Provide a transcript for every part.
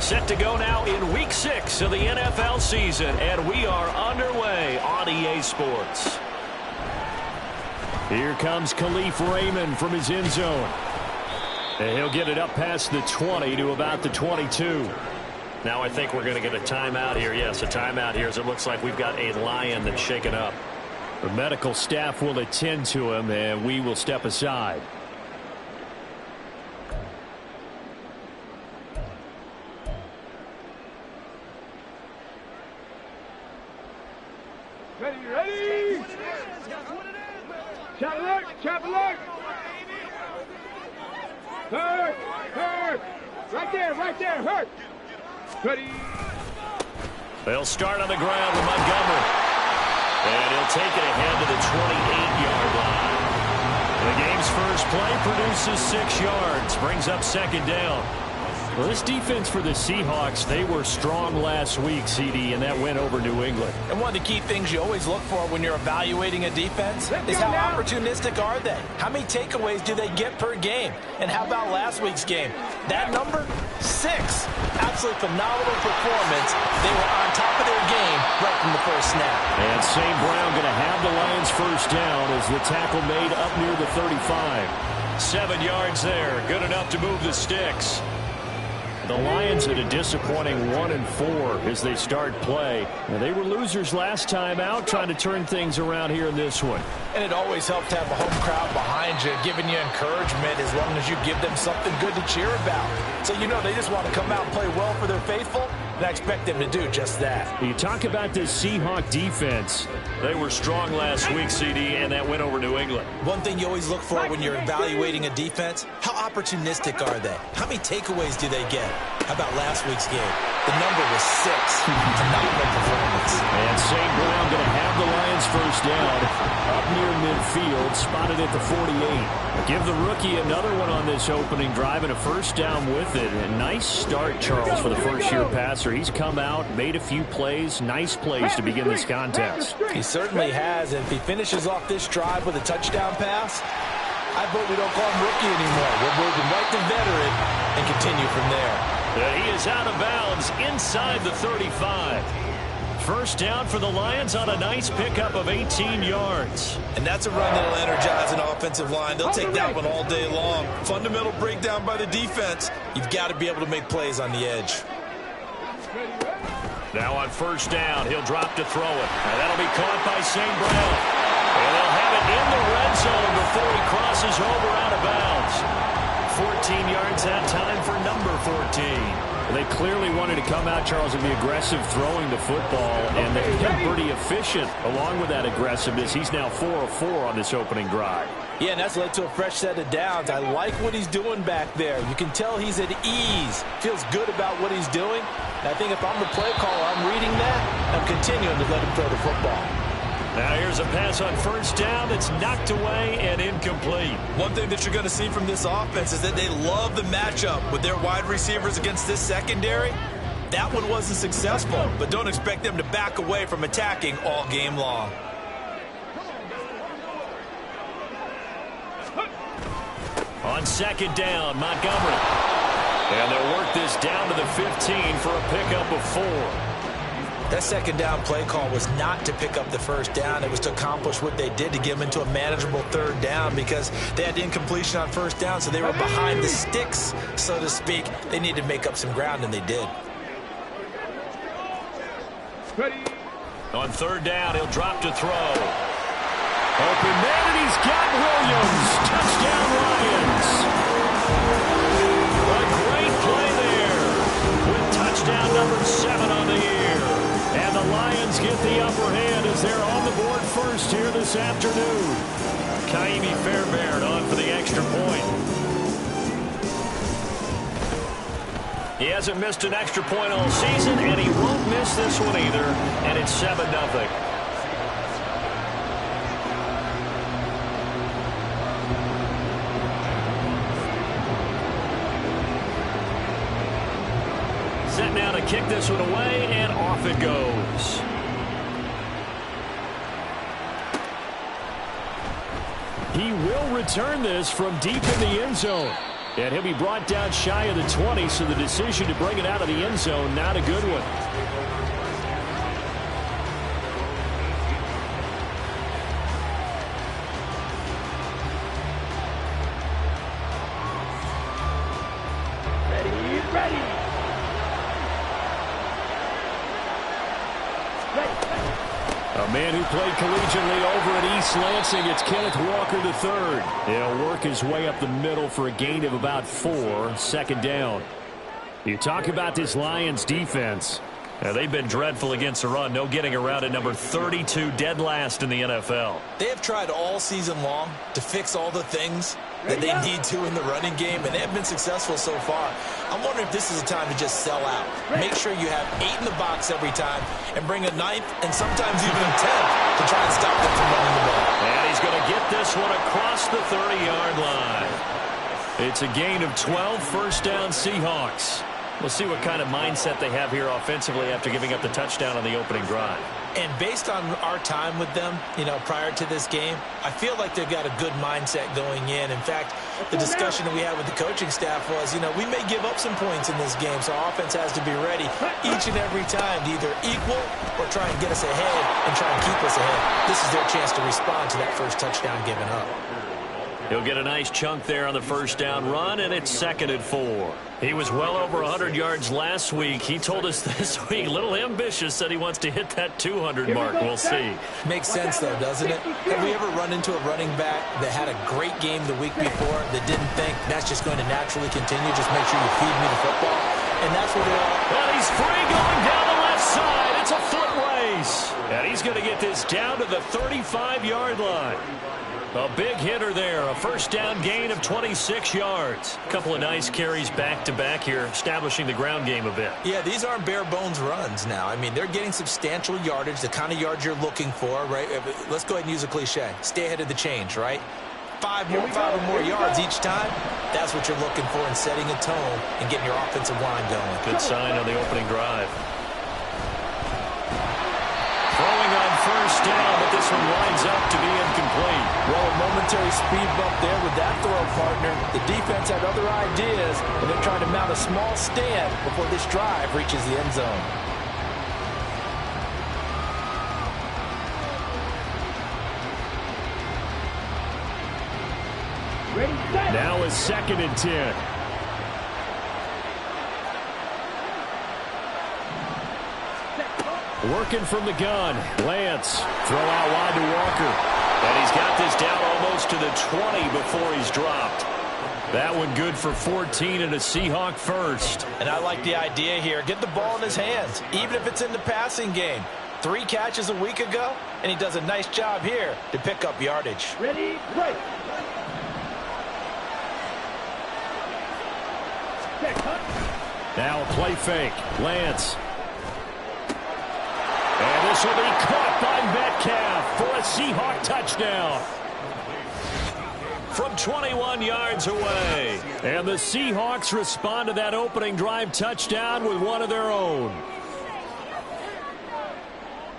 Set to go now in Week 6 of the NFL season, and we are underway on EA Sports. Here comes Khalif Raymond from his end zone. And he'll get it up past the 20 to about the 22. Now I think we're going to get a timeout here. Yes, a timeout here as it looks like we've got a Lion that's shaken up. The medical staff will attend to him, and we will step aside. Ready? Chop alert! Chop alert! Hurt! Right there, hurt! Ready? They'll start on the ground with Montgomery. And he'll take it ahead to the 28-yard line. The game's first play produces 6 yards, brings up second down. Well, this defense for the Seahawks, they were strong last week, CD, and that went over New England. And one of the key things you always look for when you're evaluating a defense is how opportunistic are they? How many takeaways do they get per game? And how about last week's game? That number, 6. Absolutely phenomenal performance. They were on top of their game right from the first snap. And St. Brown going to have the Lions first down as the tackle made up near the 35. 7 yards there, good enough to move the sticks. The Lions at a disappointing 1-4 as they start play. Now, they were losers last time out, trying to turn things around here in this one. And it always helps to have a home crowd behind you, giving you encouragement as long as you give them something good to cheer about. So you know they just want to come out and play well for their faithful, and I expect them to do just that. You talk about this Seahawk defense. They were strong last week, CD, and that went over New England. One thing you always look for when you're evaluating a defense, how opportunistic are they? How many takeaways do they get? How about last week's game? The number was 6. Phenomenal performance. And St. Brown going to have the Lions first down up near midfield, spotted at the 48. Give the rookie another one on this opening drive and a first down with it. A nice start, Charles, for the first-year passer. He's come out, made a few plays, nice plays to begin this contest. He certainly has, and if he finishes off this drive with a touchdown pass, I vote we don't call him rookie anymore. We're moving right to veteran and continue from there. He is out of bounds inside the 35. First down for the Lions on a nice pickup of 18 yards. And that's a run that'll energize an offensive line. They'll take that one all day long. Fundamental breakdown by the defense. You've got to be able to make plays on the edge. Now on first down, he'll drop to throw it. And that'll be caught by St. Brown. And they'll have it in the red zone before he crosses over out of bounds. 14 yards that time for number 14. They clearly wanted to come out, Charles, and be aggressive throwing the football, and they've been pretty efficient along with that aggressiveness. He's now 4 of 4 on this opening drive. Yeah, and that's led to a fresh set of downs. I like what he's doing back there. You can tell he's at ease. Feels good about what he's doing. And I think if I'm the play caller, I'm reading that, and I'm continuing to let him throw the football. Now here's a pass on first down that's knocked away and incomplete. One thing that you're going to see from this offense is that they love the matchup with their wide receivers against this secondary. That one wasn't successful, but don't expect them to back away from attacking all game long. On second down, Montgomery. And they'll work this down to the 15 for a pickup of 4. That second down play call was not to pick up the first down. It was to accomplish what they did to get them into a manageable third down because they had incompletion on first down, so they were behind the sticks, so to speak. They needed to make up some ground, and they did. On third down, he'll drop to throw. Open man, and he's got Williams. Touchdown, Lions. A great play there with touchdown number 7 on the year. And the Lions get the upper hand as they're on the board first here this afternoon. Kaimi Fairbairn on for the extra point. He hasn't missed an extra point all season, and he won't miss this one either. And it's 7-0. Set now to kick this one away, and off it goes. He will return this from deep in the end zone. And he'll be brought down shy of the 20, so the decision to bring it out of the end zone, not a good one. A man who played collegiately over at East Lansing, it's Kenneth Walker III. He'll work his way up the middle for a gain of about 4, second down. You talk about this Lions defense. They've been dreadful against the run. No getting around at number 32, dead last in the NFL. They have tried all season long to fix all the things that they need to in the running game, and they have been successful so far. I'm wondering if this is a time to just sell out. Make sure you have 8 in the box every time and bring a 9th and sometimes even a 10th to try and stop them from running the ball. And he's going to get this one across the 30-yard line. It's a gain of 12, first down Seahawks. We'll see what kind of mindset they have here offensively after giving up the touchdown on the opening drive. And based on our time with them, prior to this game, I feel like they've got a good mindset going in. In fact, the discussion that we had with the coaching staff was, we may give up some points in this game, so our offense has to be ready each and every time to either equal or try and get us ahead and try and keep us ahead. This is their chance to respond to that first touchdown given up. He'll get a nice chunk there on the first down run, and it's 2nd and 4. He was well over 100 yards last week. He told us this week, a little ambitious, said he wants to hit that 200 mark. We'll see. Makes sense, though, doesn't it? Have we ever run into a running back that had a great game the week before that didn't think that's just going to naturally continue? Just make sure you feed me the football. And that's what they're all. Well, he's free going down the left side. It's a foot race. And he's going to get this down to the 35-yard line. A big hitter there, a first down gain of 26 yards. A couple of nice carries back-to-back here, establishing the ground game a bit. Yeah, these aren't bare-bones runs now. I mean, they're getting substantial yardage, the kind of yards you're looking for, right? Let's go ahead and use a cliche. Stay ahead of the change, right? 5 or more yards each time, that's what you're looking for in setting a tone and getting your offensive line going. Good sign on the opening drive. Throwing on first down, but this one winds up to be incomplete. Well, a momentary speed bump there with that throw, partner. The defense had other ideas, and they're trying to mount a small stand before this drive reaches the end zone. Now is 2nd and 10. Working from the gun. Lance. Throw out wide to Walker. And he's got this down almost to the 20 before he's dropped. That one good for 14 and a Seahawk first. And I like the idea here. Get the ball in his hands, even if it's in the passing game. 3 catches a week ago, and he does a nice job here to pick up yardage. Ready, break. Now a play fake. Lance. And this will be caught by Metcalf for a Seahawk touchdown. From 21 yards away. And the Seahawks respond to that opening drive touchdown with one of their own.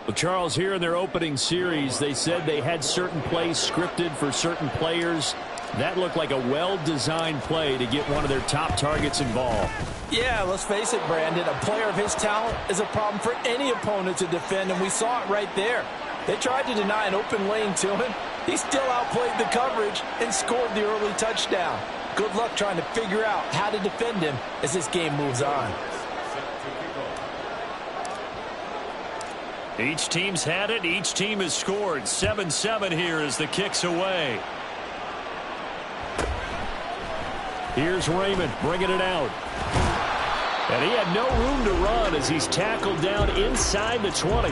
Well, Charles, here in their opening series, they said they had certain plays scripted for certain players. That looked like a well-designed play to get one of their top targets involved. Yeah, let's face it, Brandon. A player of his talent is a problem for any opponent to defend, and we saw it right there. They tried to deny an open lane to him. He still outplayed the coverage and scored the early touchdown. Good luck trying to figure out how to defend him as this game moves on. Each team's had it. Each team has scored. 7-7 here as the kick's away. Here's Raymond bringing it out. And he had no room to run as he's tackled down inside the 20.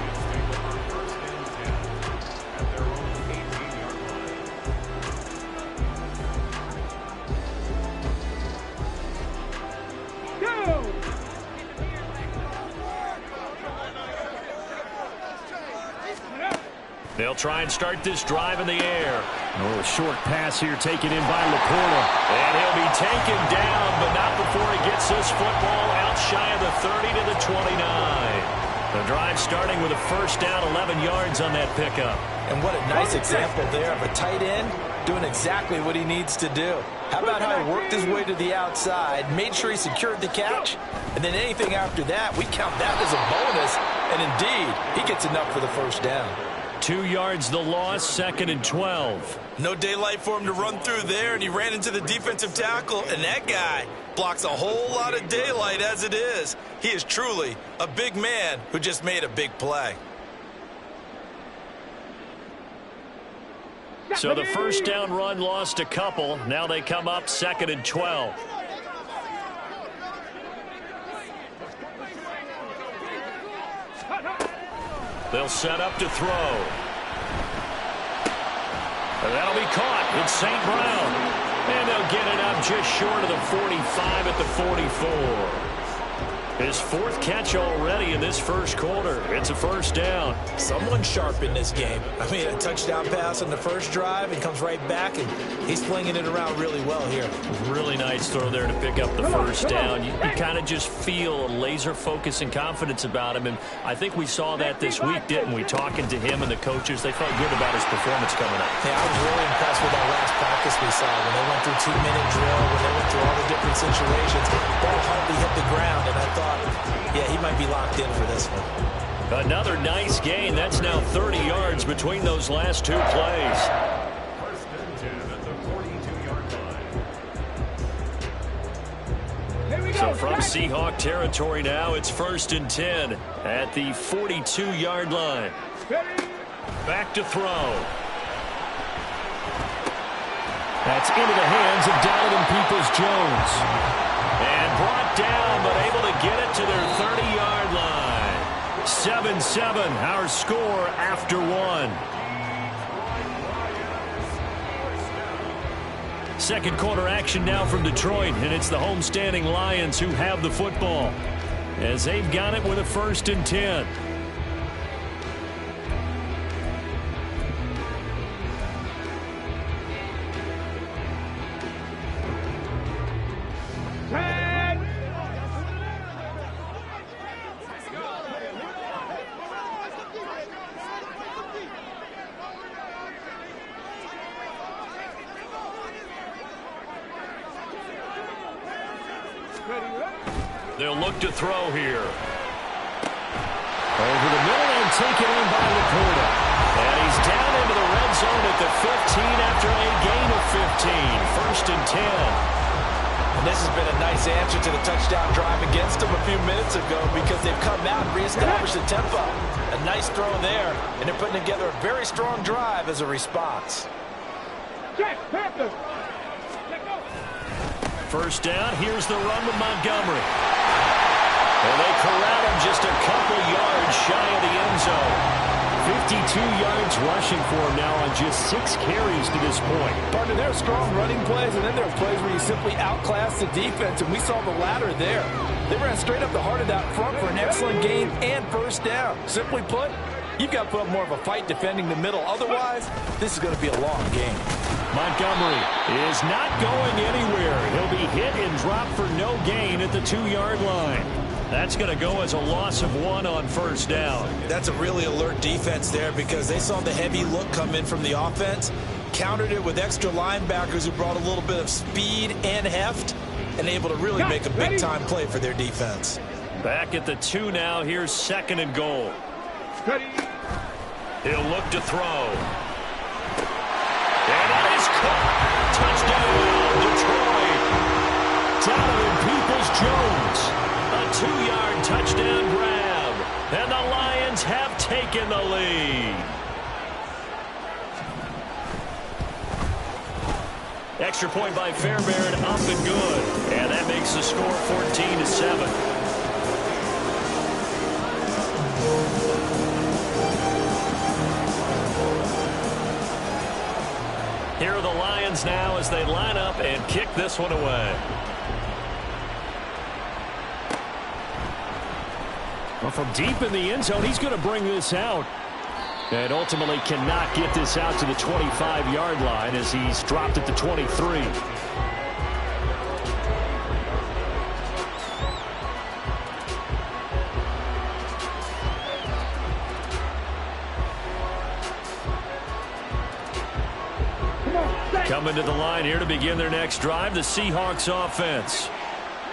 They'll try and start this drive in the air. Oh, a short pass here taken in by Laporta. And he'll be taken down, but not before he gets this football out shy of the 30 to the 29. The drive starting with a first down, 11 yards on that pickup. And what a nice example there of a tight end doing exactly what he needs to do. How about how he worked his way to the outside, made sure he secured the catch, and then anything after that, we count that as a bonus, and indeed, he gets enough for the first down. 2 yards the loss, 2nd and 12. No daylight for him to run through there, and he ran into the defensive tackle, and that guy blocks a whole lot of daylight as it is. He is truly a big man who just made a big play. So the first down run lost a couple. Now they come up 2nd and 12. They'll set up to throw. And that'll be caught. It's St. Brown. And they'll get it up just short of the 45 at the 44. His 4th catch already in this first quarter. It's a first down. Someone's sharp in this game. I mean, a touchdown pass on the first drive and comes right back, and he's flinging it around really well here. Really nice throw there to pick up the first down. You kind of just feel a laser focus and confidence about him, and I think we saw that this week, didn't we? Talking to him and the coaches, they felt good about his performance coming up. Yeah, I was really impressed with that last practice we saw when they went through 2-minute drill, when they went through all the different situations. Ball hardly hit the ground, and I thought, yeah, he might be locked in for this one. Another nice gain. That's now 30 yards between those last 2 plays. First and 10 at the 42-yard line. So from Seahawk territory now, it's 1st and 10 at the 42-yard line. Back to throw. That's into the hands of Donovan Peoples-Jones. And brought down, but able to get it to their 30-yard line. 7-7, our score after 1. Second quarter action now from Detroit, and it's the homestanding Lions who have the football as they've got it with a 1st and 10. They'll look to throw here. Over the middle and taken in by Laporta. And he's down into the red zone at the 15 after a gain of 15. 1st and 10. And this has been a nice answer to the touchdown drive against them a few minutes ago because they've come out and reestablished the tempo. A nice throw there, and they're putting together a very strong drive as a response. First down, here's the run with Montgomery. And they corral him just a couple yards shy of the end zone. 52 yards rushing for him now on just 6 carries to this point. Partner, there are strong running plays, and then there are plays where you simply outclass the defense, and we saw the latter there. They ran straight up the heart of that front for an excellent gain and first down. Simply put, you've got to put up more of a fight defending the middle. Otherwise, this is going to be a long game. Montgomery is not going anywhere. He'll be hit and dropped for no gain at the 2-yard line. That's going to go as a loss of 1 on first down. That's a really alert defense there because they saw the heavy look come in from the offense, countered it with extra linebackers who brought a little bit of speed and heft, and able to really make a big-time play for their defense. Back at the 2 now. Here's 2nd and goal. He'll look to throw. And that is caught. Touchdown, Detroit. Donovan Peoples-Jones. A 2-yard touchdown grab. And the Lions have taken the lead. Extra point by Fairbairn, up and good. And that makes the score 14-7. Here are the Lions now as they line up and kick this one away. Well, from deep in the end zone, he's going to bring this out. And ultimately cannot get this out to the 25-yard line as he's dropped at the 23. Come on, coming to the line here to begin their next drive. The Seahawks offense.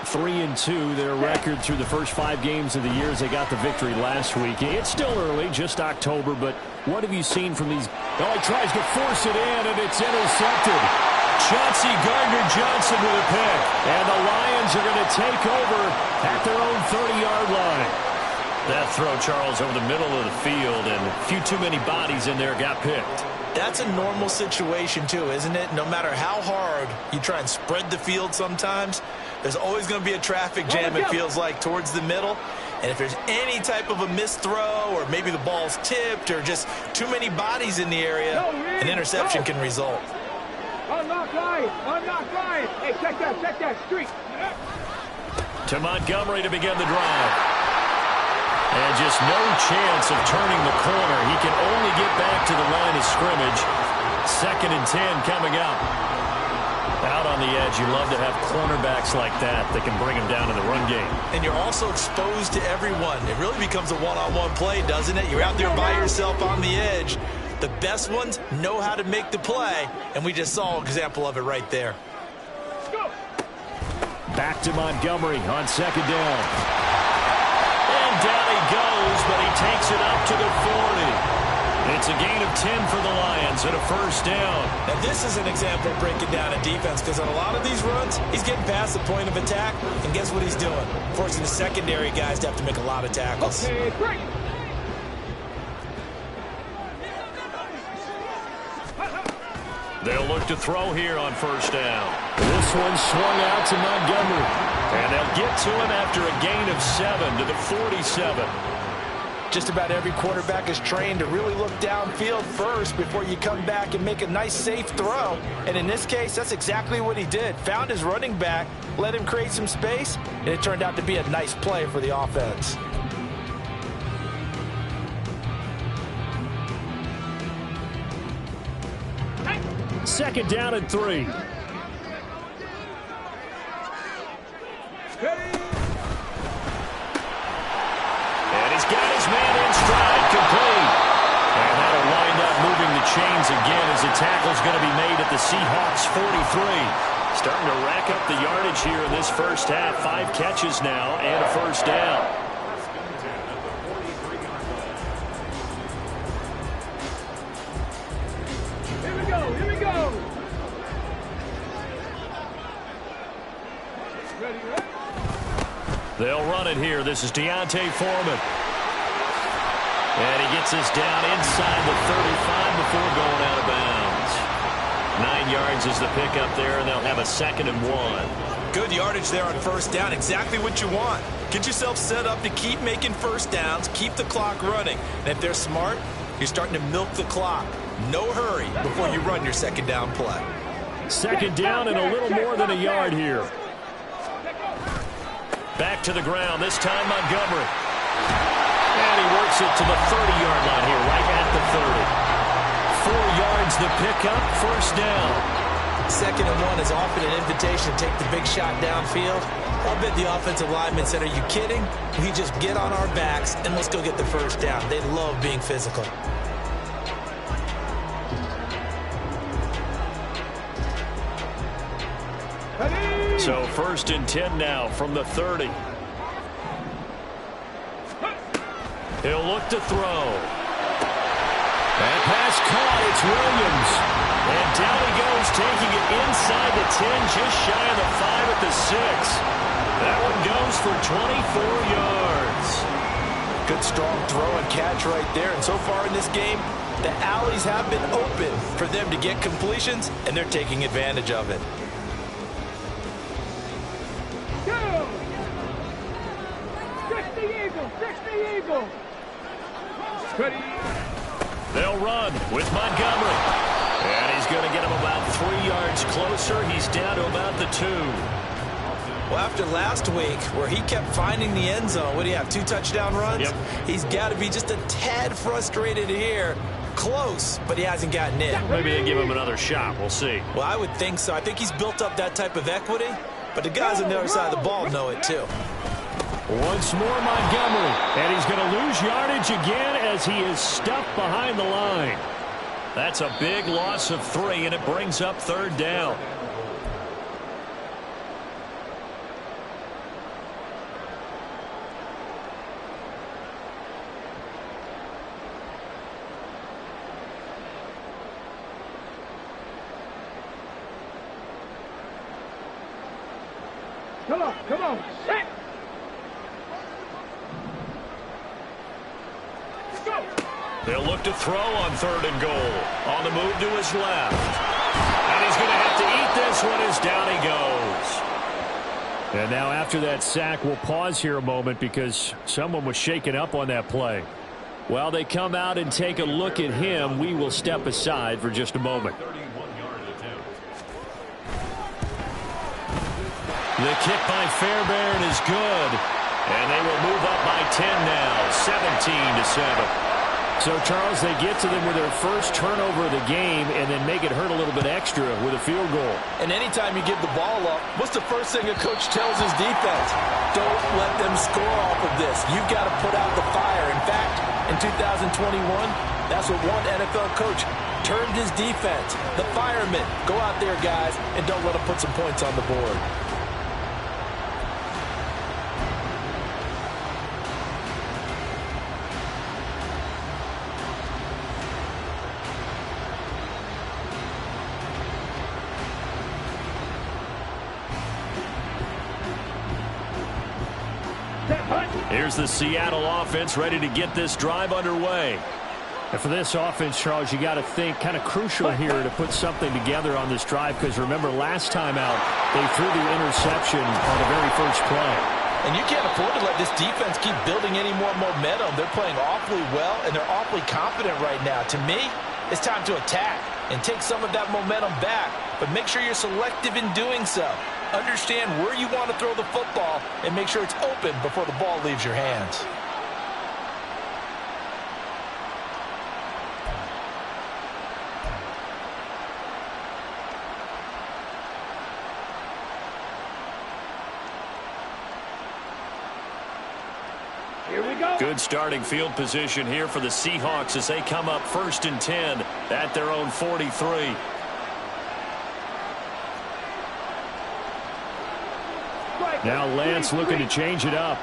3-2, their record through the first 5 games of the year as they got the victory last week. It's still early, just October, but what have you seen from these? Oh, he tries to force it in, and it's intercepted. Chauncey Gardner-Johnson with a pick. And the Lions are going to take over at their own 30-yard line. That throw, Charles, over the middle of the field, and a few too many bodies in there got picked. That's a normal situation, too, isn't it? No matter how hard you try and spread the field sometimes, there's always going to be a traffic jam, it feels like, towards the middle. And if there's any type of a missed throw or maybe the ball's tipped or just too many bodies in the area, an interception can result. Unlock line! Unlock line! Hey, check that streak! To Montgomery to begin the drive. And just no chance of turning the corner. He can only get back to the line of scrimmage. 2nd and 10 coming up. Out on the edge, you love to have cornerbacks like that can bring him down in the run game. And you're also exposed to everyone. It really becomes a one-on-one play, doesn't it? You're out there by yourself on the edge. The best ones know how to make the play, and we just saw an example of it right there. Back to Montgomery on 2nd down. And down he goes, but he takes it up to the 40. It's a gain of 10 for the Lions and a 1st down. Now this is an example of breaking down a defense, because on a lot of these runs, he's getting past the point of attack, and guess what he's doing? Forcing the secondary guys to have to make a lot of tackles. Okay, break. They'll look to throw here on 1st down. This one swung out to Montgomery. And they'll get to him after a gain of 7 to the 47. Just about every quarterback is trained to really look downfield first before you come back and make a nice, safe throw. And in this case, that's exactly what he did. Found his running back, let him create some space, and it turned out to be a nice play for the offense. Second down and 3. And he's got his man in stride, complete. And that'll wind up moving the chains again as the tackle's going to be made at the Seahawks 43. Starting to rack up the yardage here in this first half. 5 catches now and a 1st down. Here we go! Ready? They'll run it here. This is Deontay Foreman. And he gets this down inside the 35 before going out of bounds. 9 yards is the pickup there, and they'll have a 2nd and 1. Good yardage there on 1st down. Exactly what you want. Get yourself set up to keep making 1st downs, keep the clock running. And if they're smart, you're starting to milk the clock. No hurry before you run your 2nd down play. 2nd down and a little more than a yard here. Back to the ground, this time Montgomery. And he works it to the 30-yard line here, right at the 30. 4 yards the pickup, 1st down. 2nd and 1 is often an invitation to take the big shot downfield. I'll bet the offensive lineman said, are you kidding? We just get on our backs and let's go get the 1st down. They love being physical. So 1st and 10 now from the 30. He'll look to throw. And pass caught. It's Williams. And down he goes, taking it inside the 10, just shy of the 5 at the 6. That one goes for 24 yards. Good strong throw and catch right there. And so far in this game, the alleys have been open for them to get completions, and they're taking advantage of it. Go! Fix the eagle! Fix the eagle! Ready? They'll run with Montgomery. And he's going to get him about 3 yards closer. He's down to about the 2. Well, after last week, where he kept finding the end zone, what do you have, 2 touchdown runs? Yep. He's got to be just a tad frustrated here. Close, but he hasn't gotten in. Maybe they give him another shot. We'll see. Well, I would think so. I think he's built up that type of equity, but the guys on the other side of the ball know it too. Once more Montgomery, and he's going to lose yardage again as he is stuffed behind the line. That's a big loss of 3, and it brings up 3rd down. Come on, set! Go! They'll look to throw on 3rd and goal. On the move to his left. And he's going to have to eat this one as down he goes. And now after that sack, we'll pause here a moment because someone was shaken up on that play. While they come out and take a look at him, we will step aside for just a moment. The kick by Fairbairn is good. And they will move up by 10 now, 17-7. So, Charles, they get to them with their first turnover of the game and then make it hurt a little bit extra with a field goal. And anytime you give the ball up, what's the first thing a coach tells his defense? Don't let them score off of this. You've got to put out the fire. In fact, in 2021, that's what one NFL coach termed his defense. The firemen. Go out there, guys, and don't let them put some points on the board. Here's the Seattle offense ready to get this drive underway. And for this offense, Charles, you got to think kind of crucial here to put something together on this drive because remember last time out they threw the interception on the very first play. And you can't afford to let this defense keep building any more momentum. They're playing awfully well and they're awfully confident right now. To me, it's time to attack and take some of that momentum back, but make sure you're selective in doing so. Understand where you want to throw the football and make sure it's open before the ball leaves your hands. Here we go. Good starting field position here for the Seahawks as they come up 1st and 10 at their own 43. Now Lance looking to change it up.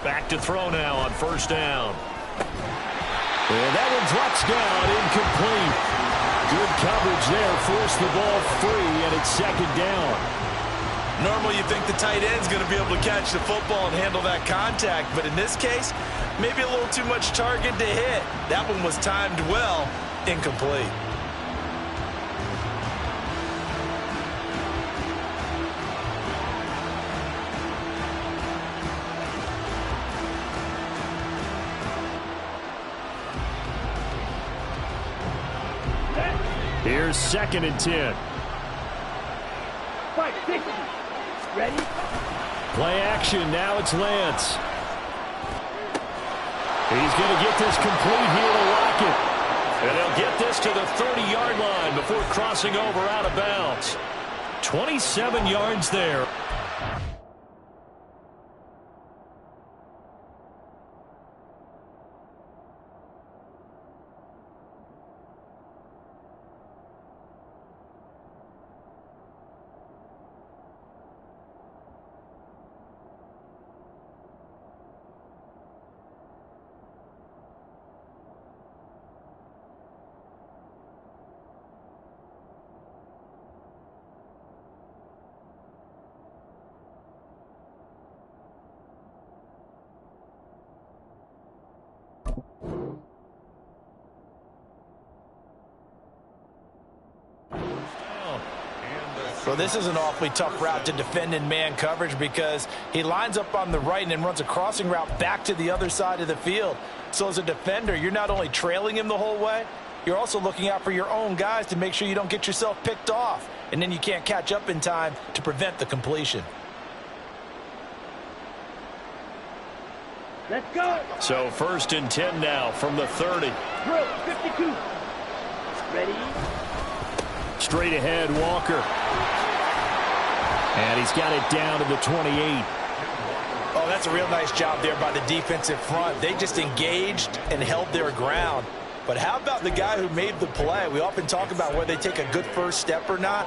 Back to throw now on 1st down. And that one drops down, incomplete. Good coverage there, forced the ball free, and it's 2nd down. Normally you think the tight end's going to be able to catch the football and handle that contact, but in this case, maybe a little too much target to hit. That one was timed well, incomplete. Here's 2nd and 10. Ready? Play action. Now it's Lance. He's going to get this complete here to Lockett. And they'll get this to the 30-yard line before crossing over out of bounds. 27 yards there. Well, this is an awfully tough route to defend in man coverage because he lines up on the right and then runs a crossing route back to the other side of the field. So as a defender, you're not only trailing him the whole way, you're also looking out for your own guys to make sure you don't get yourself picked off. And then you can't catch up in time to prevent the completion. Let's go. So 1st and 10 now from the 30. Drill, 52. Ready? Straight ahead, Walker. And he's got it down to the 28. Oh, that's a real nice job there by the defensive front. They just engaged and held their ground. But how about the guy who made the play? We often talk about whether they take a good first step or not.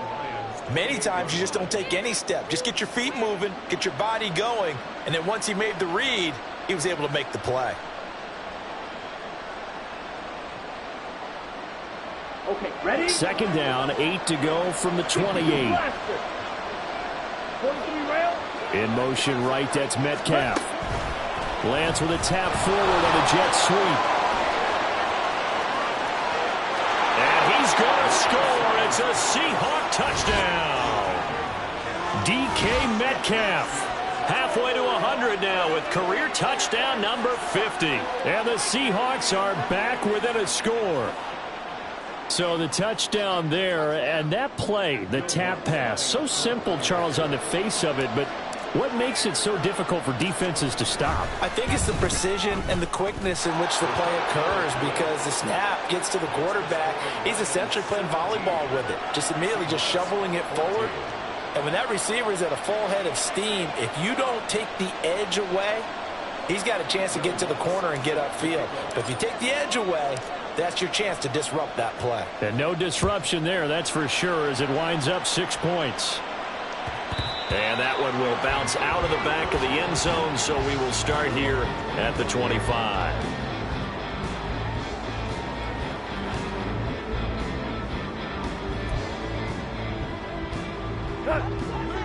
Many times you just don't take any step. Just get your feet moving, get your body going, and then once he made the read, he was able to make the play. Okay, ready? Second down, 8 to go from the 28. In motion right, that's Metcalf. Lance with a tap forward on a jet sweep. And he's going to score. It's a Seahawk touchdown. DK Metcalf. Halfway to 100 now with career touchdown number 50. And the Seahawks are back within a score. So the touchdown there, and that play, the tap pass, so simple, Charles, on the face of it, but what makes it so difficult for defenses to stop? I think it's the precision and the quickness in which the play occurs, because the snap gets to the quarterback. He's essentially playing volleyball with it, just immediately just shoveling it forward. And when that receiver is at a full head of steam, if you don't take the edge away, he's got a chance to get to the corner and get upfield. But if you take the edge away, that's your chance to disrupt that play. And no disruption there, that's for sure, as it winds up 6 points. And that one will bounce out of the back of the end zone, so we will start here at the 25.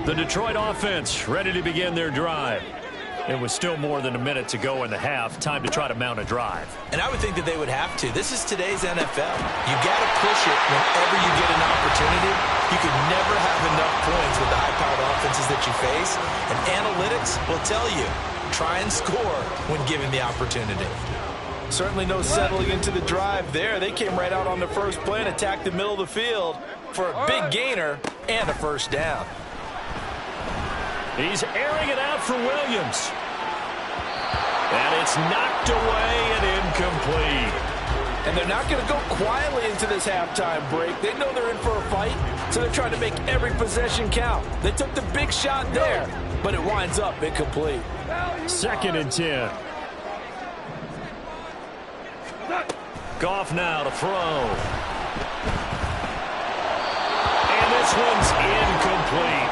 The Detroit offense ready to begin their drive. It was still more than a minute to go in the half. Time to try to mount a drive. And I would think that they would have to. This is today's NFL. You got to push it whenever you get an opportunity. You can never have enough points with the high-powered offenses that you face. And analytics will tell you, try and score when given the opportunity. Certainly no settling into the drive there. They came right out on the first play and attacked the middle of the field for a big gainer and a first down. He's airing it out for Williams. And it's knocked away and incomplete. And they're not going to go quietly into this halftime break. They know they're in for a fight, so they're trying to make every possession count. They took the big shot there, but it winds up incomplete. 2nd and 10. Goff now to throw. And this one's incomplete.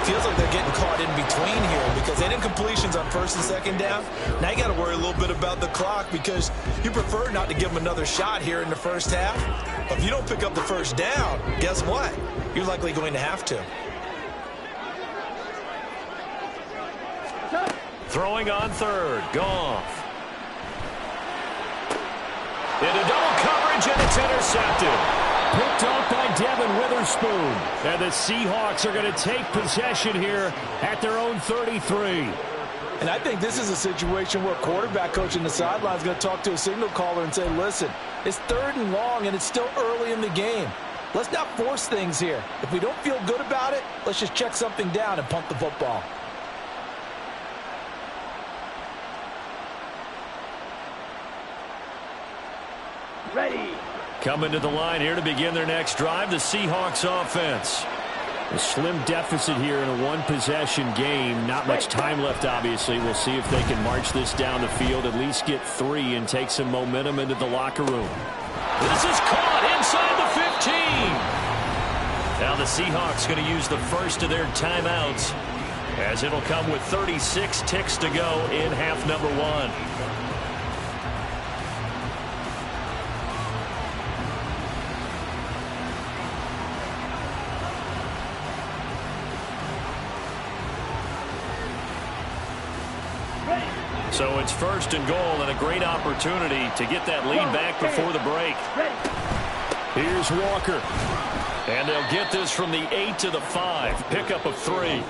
Feels like they're getting caught in between here because they didn't completions on 1st and 2nd down. Now you got to worry a little bit about the clock because you prefer not to give them another shot here in the first half. But if you don't pick up the first down, guess what? You're likely going to have to. Throwing on 3rd, Goff. Into double coverage, and it's intercepted. Picked off by Devin Witherspoon. And the Seahawks are going to take possession here at their own 33. And I think this is a situation where quarterback coach in the sideline is going to talk to a signal caller and say, listen, it's 3rd and long, and it's still early in the game. Let's not force things here. If we don't feel good about it, let's just check something down and punt the football. Ready. Coming to the line here to begin their next drive, the Seahawks offense. A slim deficit here in a one-possession game. Not much time left, obviously. We'll see if they can march this down the field, at least get 3 and take some momentum into the locker room. This is caught inside the 15. Now the Seahawks going to use the first of their timeouts, as it'll come with 36 ticks to go in half number 1. So it's 1st and goal and a great opportunity to get that lead back before the break. Here's Walker. And they'll get this from the 8 to the 5. Pickup of 3.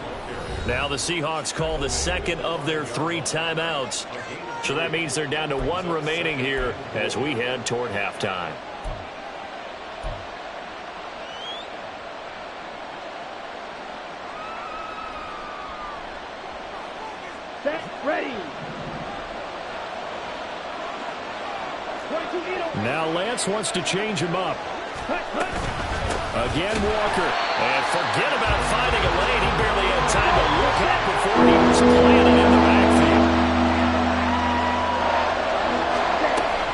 Now the Seahawks call the 2nd of their 3 timeouts. So that means they're down to 1 remaining here as we head toward halftime. Set. Ready. Now Lance wants to change him up. Again, Walker. And forget about finding a lane. He barely had time to look up before he was planted in the backfield.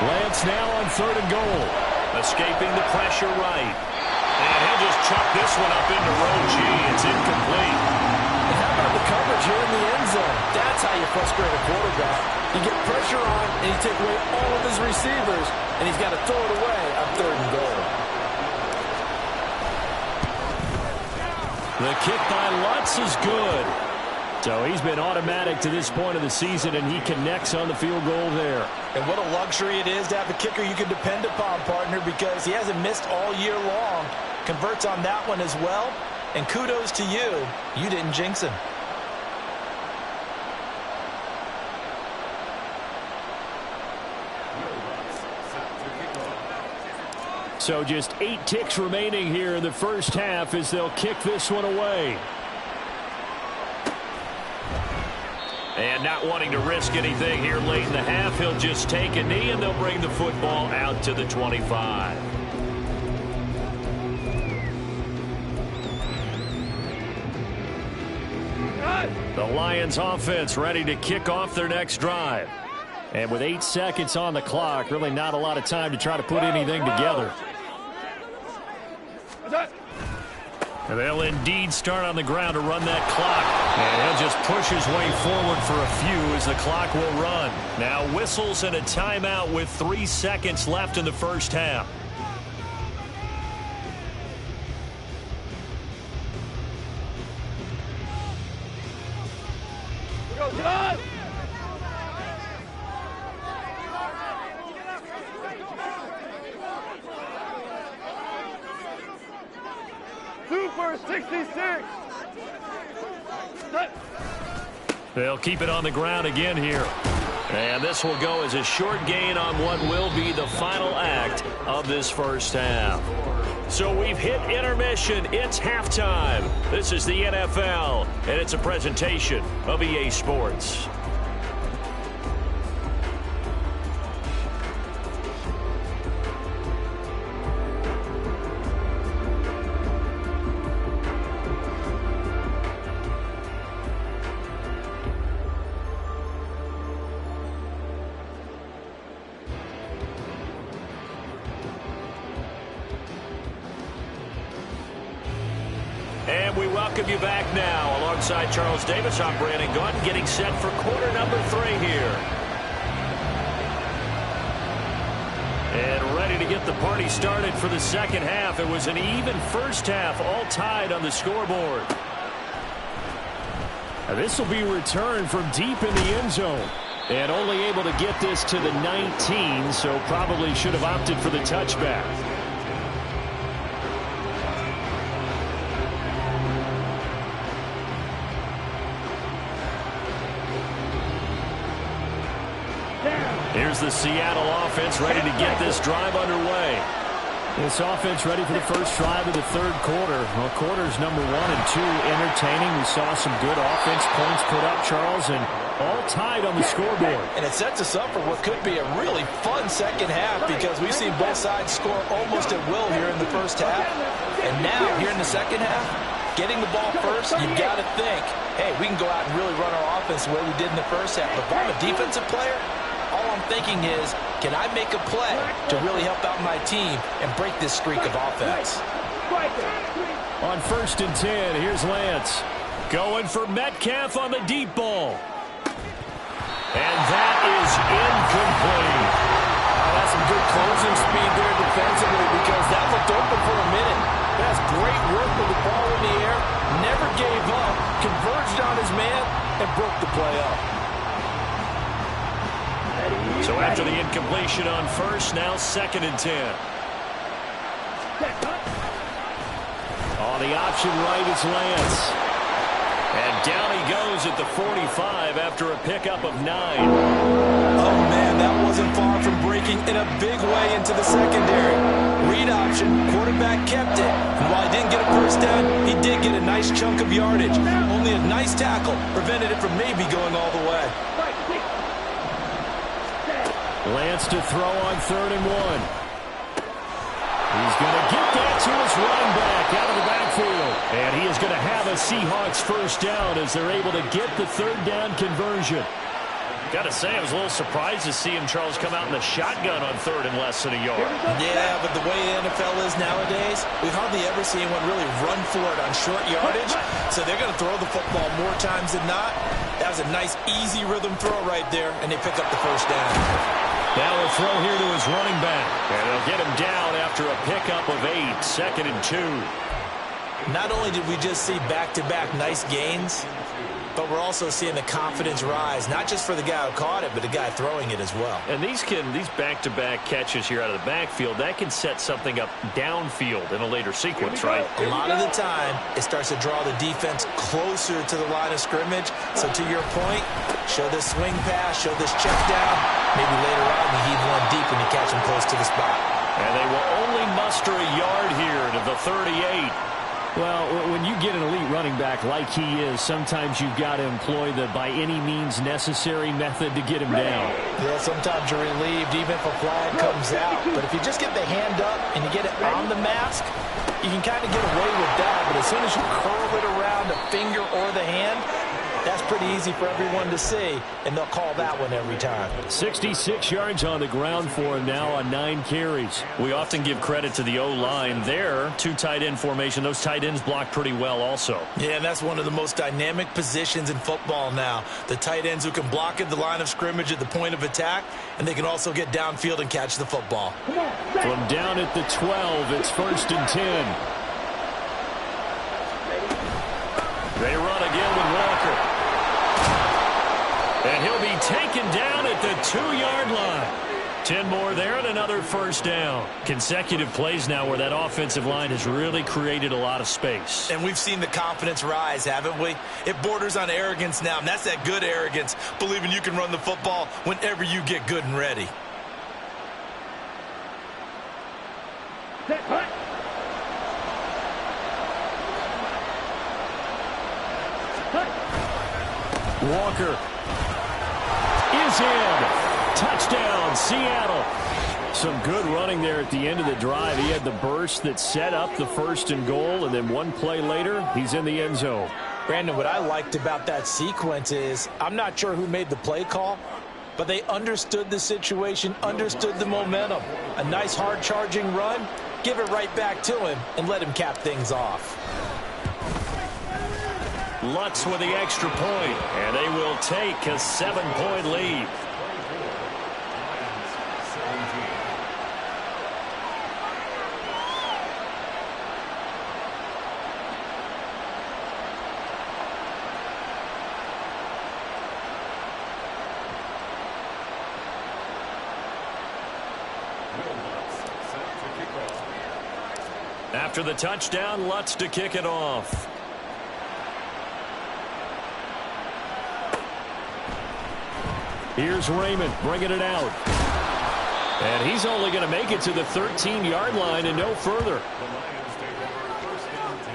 Lance now on 3rd and goal. Escaping the pressure right. And he'll just chuck this one up into row G. It's incomplete. And how about the coverage here in the end zone? That's how you frustrate a quarterback. You get pressure on, and you take away all of his receivers, and he's got to throw it away on 3rd and goal. The kick by Lutz is good. So he's been automatic to this point of the season, and he connects on the field goal there. And what a luxury it is to have a kicker you can depend upon, partner, because he hasn't missed all year long. Converts on that one as well. And kudos to you. You didn't jinx him. So just 8 ticks remaining here in the first half as they'll kick this one away. And not wanting to risk anything here late in the half, he'll just take a knee and they'll bring the football out to the 25. The Lions offense ready to kick off their next drive. And with 8 seconds on the clock, really not a lot of time to try to put anything together. And they'll indeed start on the ground to run that clock. And he'll just push his way forward for a few as the clock will run. Now whistles and a timeout with 3 seconds left in the first half. John! Super 66! They'll keep it on the ground again here. And this will go as a short gain on what will be the final act of this first half. So we've hit intermission. It's halftime. This is the NFL, and it's a presentation of EA Sports. And we welcome you back now. Alongside Charles Davis, I'm Brandon Gaudin, getting set for quarter number 3 here. And ready to get the party started for the second half. It was an even first half, all tied on the scoreboard. Now this will be returned from deep in the end zone. And only able to get this to the 19, so probably should have opted for the touchback. Here's the Seattle offense ready to get this drive underway. This offense ready for the first drive of the third quarter. Well, quarters number 1 and 2 entertaining. We saw some good offense points put up, Charles, and all tied on the scoreboard. And it sets us up for what could be a really fun second half because we've seen both sides score almost at will here in the first half. And now, here in the second half, getting the ball first, you've got to think, hey, we can go out and really run our offense the way we did in the first half. But if I'm a defensive player, all I'm thinking is, can I make a play to really help out my team and break this streak of offense? On 1st and 10, here's Lance. Going for Metcalf on the deep ball. And that is incomplete. That's some good closing speed there defensively because that looked open for a minute. That's great work with the ball in the air. Never gave up, converged on his man, and broke the play up. So after the incompletion on first, now 2nd and 10. On the option right is Lance. And down he goes at the 45 after a pickup of 9. Oh, man, that wasn't far from breaking in a big way into the secondary. Read option, quarterback kept it. And while he didn't get a first down, he did get a nice chunk of yardage. Only a nice tackle prevented it from maybe going all the way. Lance to throw on 3rd and 1. He's going to get that to his running back out of the backfield. And he is going to have a Seahawks first down as they're able to get the third down conversion. Got to say, I was a little surprised to see him, Charles, come out in the shotgun on third and less than a yard. Yeah, but the way the NFL is nowadays, we hardly ever see anyone really run for it on short yardage. So they're going to throw the football more times than not. That was a nice, easy rhythm throw right there, and they pick up the first down. Now a throw here to his running back. And they'll get him down after a pickup of 8, 2nd and 2. Not only did we just see back-to-back nice gains, but we're also seeing the confidence rise, not just for the guy who caught it, but the guy throwing it as well. And these back-to-back catches here out of the backfield, that can set something up downfield in a later sequence, right? A lot of the time, it starts to draw the defense closer to the line of scrimmage. So to your point, show this swing pass, show this check down. Maybe later on you heave one deep and you catch him close to the spot. And they will only muster a yard here to the 38. Well, when you get an elite running back like he is, sometimes you've got to employ the by any means necessary method to get him down. Yeah, sometimes you're relieved even if a flag comes out. But if you just get the hand up and you get it on the mask, you can kind of get away with that. But as soon as you curl it around the finger or the hand, that's pretty easy for everyone to see, and they'll call that one every time. 66 yards on the ground for him now on 9 carries. We often give credit to the O-line there. 2 tight end formation. Those tight ends block pretty well also. Yeah, and that's one of the most dynamic positions in football now. The tight ends who can block at the line of scrimmage at the point of attack, and they can also get downfield and catch the football. From down at the 12, it's 1st and 10. They run again with Walker. And he'll be taken down at the 2-yard line. 10 more there and another first down. Consecutive plays now where that offensive line has really created a lot of space. And we've seen the confidence rise, haven't we? It borders on arrogance now, and that's that good arrogance, believing you can run the football whenever you get good and ready. Walker is in. Touchdown, Seattle. Some good running there at the end of the drive. He had the burst that set up the 1st and goal, and then one play later, he's in the end zone. Brandon, what I liked about that sequence is I'm not sure who made the play call, but they understood the situation, understood the momentum. A nice hard-charging run, give it right back to him, and let him cap things off. Lutz with the extra point, and they will take a 7-point lead. After the touchdown, Lutz to kick it off. Here's Raymond bringing it out. And he's only going to make it to the 13-yard line and no further. The Lions take over 1st and 10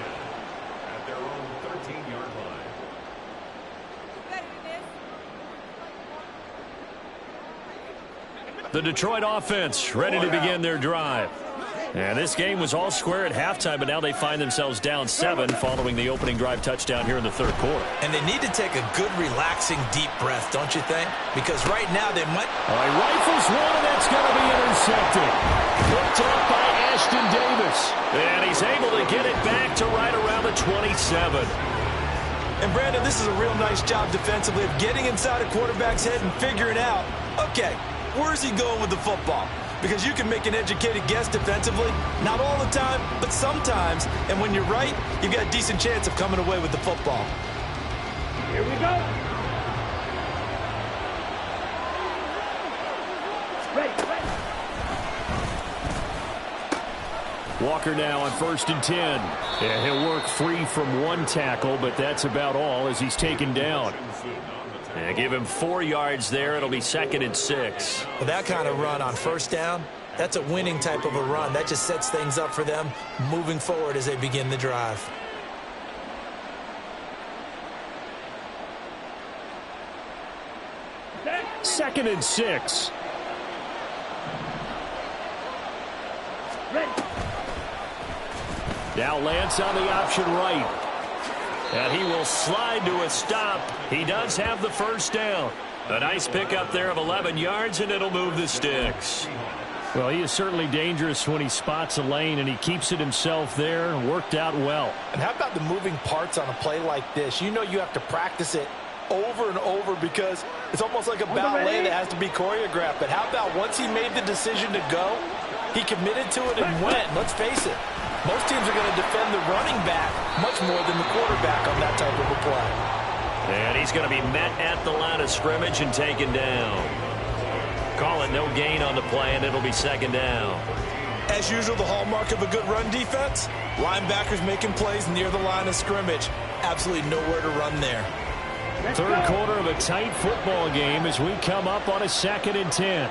at their own 13-yard line. The Detroit offense ready to begin their drive. And this game was all square at halftime, but now they find themselves down 7 following the opening drive touchdown here in the 3rd quarter. And they need to take a good, relaxing, deep breath, don't you think? Because right now they might... Rifles one, and that's going to be intercepted. Picked up by Ashton Davis. And he's able to get it back to right around the 27. And, Brandon, this is a real nice job defensively of getting inside a quarterback's head and figuring out, okay, where's he going with the football? Because you can make an educated guess defensively. Not all the time, but sometimes. And when you're right, you've got a decent chance of coming away with the football. Here we go. Ready. Walker now on 1st and 10. Yeah, he'll work free from one tackle, but that's about all as he's taken down. And give him 4 yards there. It'll be 2nd and 6. With that kind of run on 1st down, that's a winning type of a run. That just sets things up for them moving forward as they begin the drive. Second and 6. Ready. Now Lance on the option right. And he will slide to a stop. He does have the first down. A nice pickup there of 11 yards, and it'll move the sticks. Well, he is certainly dangerous when he spots a lane, and he keeps it himself there and worked out well. And how about the moving parts on a play like this? You know you have to practice it over and over because it's almost like a ballet that has to be choreographed. But how about once he made the decision to go, he committed to it and went. Let's face it, most teams are going to defend the running back much more than the quarterback on that type of a play. And he's going to be met at the line of scrimmage and taken down. Call it no gain on the play, and it'll be second down. As usual, the hallmark of a good run defense, linebackers making plays near the line of scrimmage. Absolutely nowhere to run there. Third quarter of a tight football game as we come up on a 2nd and 10.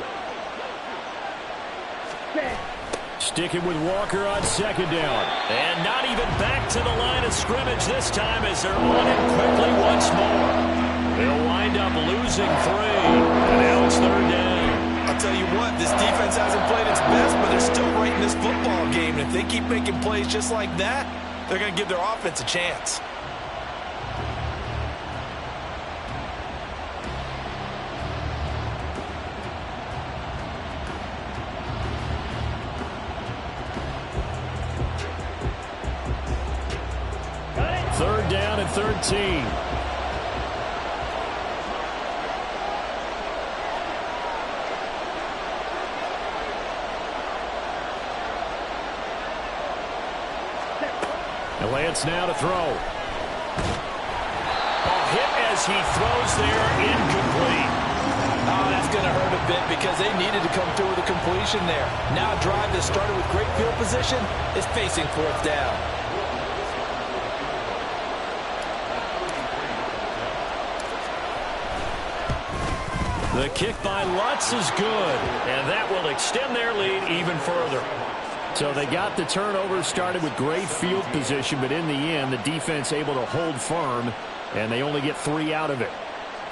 Sticking with Walker on 2nd down. And not even back to the line of scrimmage this time as they're on it quickly once more. They'll wind up losing 3. And now it's 3rd down. I'll tell you what, this defense hasn't played its best, but they're still right in this football game. And if they keep making plays just like that, they're going to give their offense a chance. Third down and 13. And Lance now to throw. Ball hit as he throws there, incomplete. Oh, that's going to hurt a bit because they needed to come through with a completion there. Now a drive that started with great field position is facing 4th down. The kick by Lutz is good, and that will extend their lead even further. So they got the turnover started with great field position, but in the end, the defense able to hold firm, and they only get 3 out of it.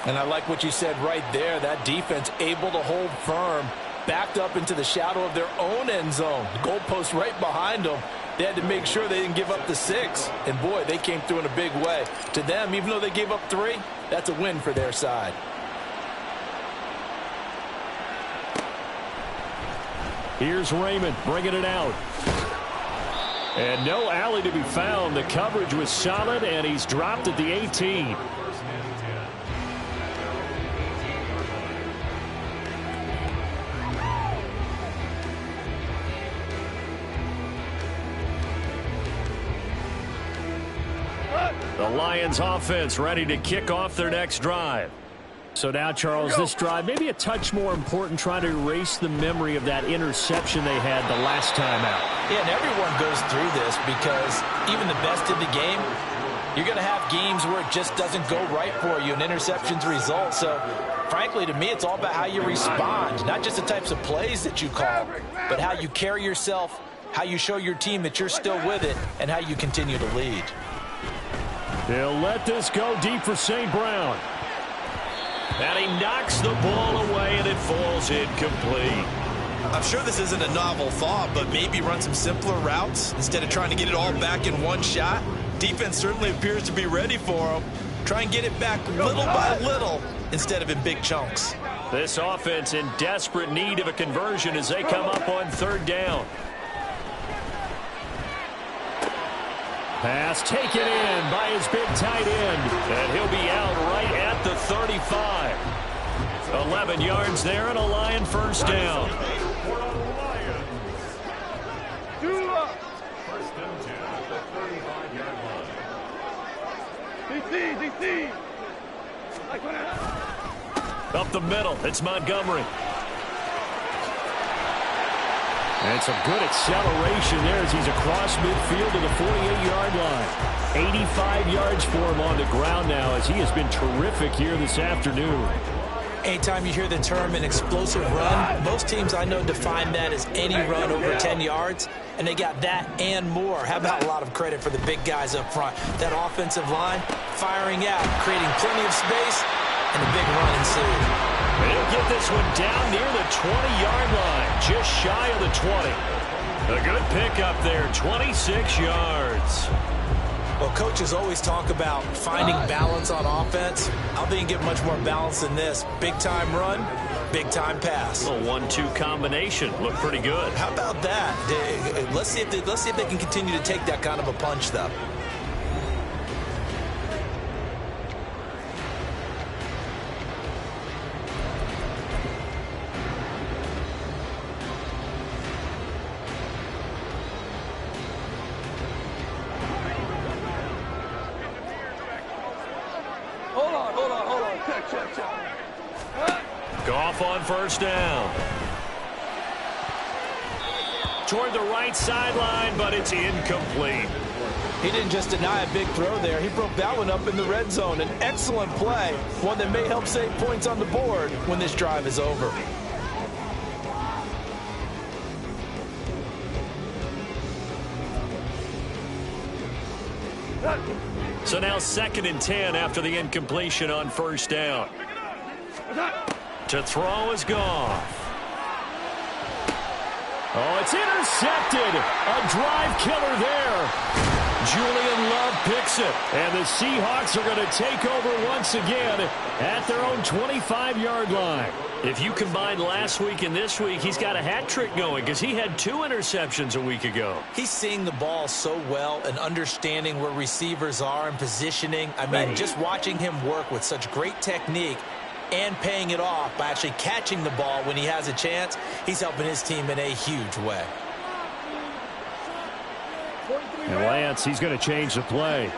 And I like what you said right there. That defense able to hold firm, backed up into the shadow of their own end zone. The goalpost right behind them. They had to make sure they didn't give up the 6. And, boy, they came through in a big way. To them, even though they gave up 3, that's a win for their side. Here's Raymond bringing it out. And no alley to be found. The coverage was solid, and he's dropped at the 18. The Lions offense ready to kick off their next drive. So now, Charles, this drive maybe a touch more important, trying to erase the memory of that interception they had the last time out. Yeah, and everyone goes through this because even the best in the game, you're going to have games where it just doesn't go right for you and interceptions result. So, frankly, to me, it's all about how you respond, not just the types of plays that you call, but how you carry yourself, how you show your team that you're still with it, and how you continue to lead. They'll let this go deep for St. Brown. And he knocks the ball away, and it falls incomplete. I'm sure this isn't a novel thought, but maybe run some simpler routes instead of trying to get it all back in one shot. Defense certainly appears to be ready for him. Try and get it back little by little instead of in big chunks. This offense in desperate need of a conversion as they come up on 3rd down. Pass taken in by his big tight end. And he'll be out right at the 35. 11 yards there and a Lion first down. Up the middle, it's Montgomery. And some good acceleration there as he's across midfield to the 48-yard line. 85 yards for him on the ground now as he has been terrific here this afternoon. Anytime you hear the term an explosive run, most teams I know define that as any run over 10 yards, and they got that and more. How about a lot of credit for the big guys up front? That offensive line firing out, creating plenty of space, and a big run ensued. He'll get this one down near the 20-yard line, just shy of the 20. A good pickup there, 26 yards. Well, coaches always talk about finding balance on offense. I think you get much more balance than this. Big-time run, big-time pass. A 1-2 combination. Looked pretty good. How about that? Let's see if they can continue to take that kind of a punch, though. Goff on first down. Toward the right sideline, but it's incomplete. He didn't just deny a big throw there. He broke that one up in the red zone. An excellent play, one that may help save points on the board when this drive is over. So now 2nd and 10 after the incompletion on first down. To throw is Goff. Oh, it's intercepted. A drive killer there. Julian Love picks it. And the Seahawks are going to take over once again at their own 25-yard line. If you combine last week and this week, he's got a hat trick going because he had 2 interceptions a week ago. He's seeing the ball so well and understanding where receivers are and positioning. I mean, just watching him work with such great technique and paying it off by actually catching the ball when he has a chance, he's helping his team in a huge way. And Lance, he's going to change the play.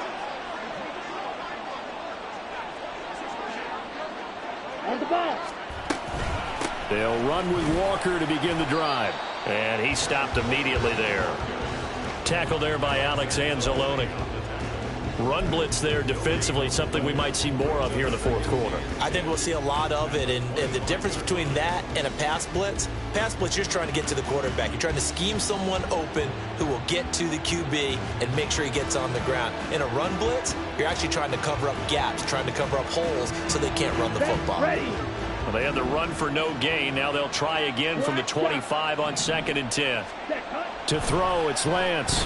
On the ball. They'll run with Walker to begin the drive. And he stopped immediately there. Tackle there by Alex Anzalone. Run blitz there defensively, something we might see more of here in the 4th quarter. I think we'll see a lot of it, and the difference between that and a pass blitz, you're just trying to get to the quarterback. You're trying to scheme someone open who will get to the QB and make sure he gets on the ground. In a run blitz, you're actually trying to cover up gaps, trying to cover up holes so they can't run the football. Well, they had the run for no gain. Now they'll try again from the 25 on 2nd and 10. To throw, it's Lance.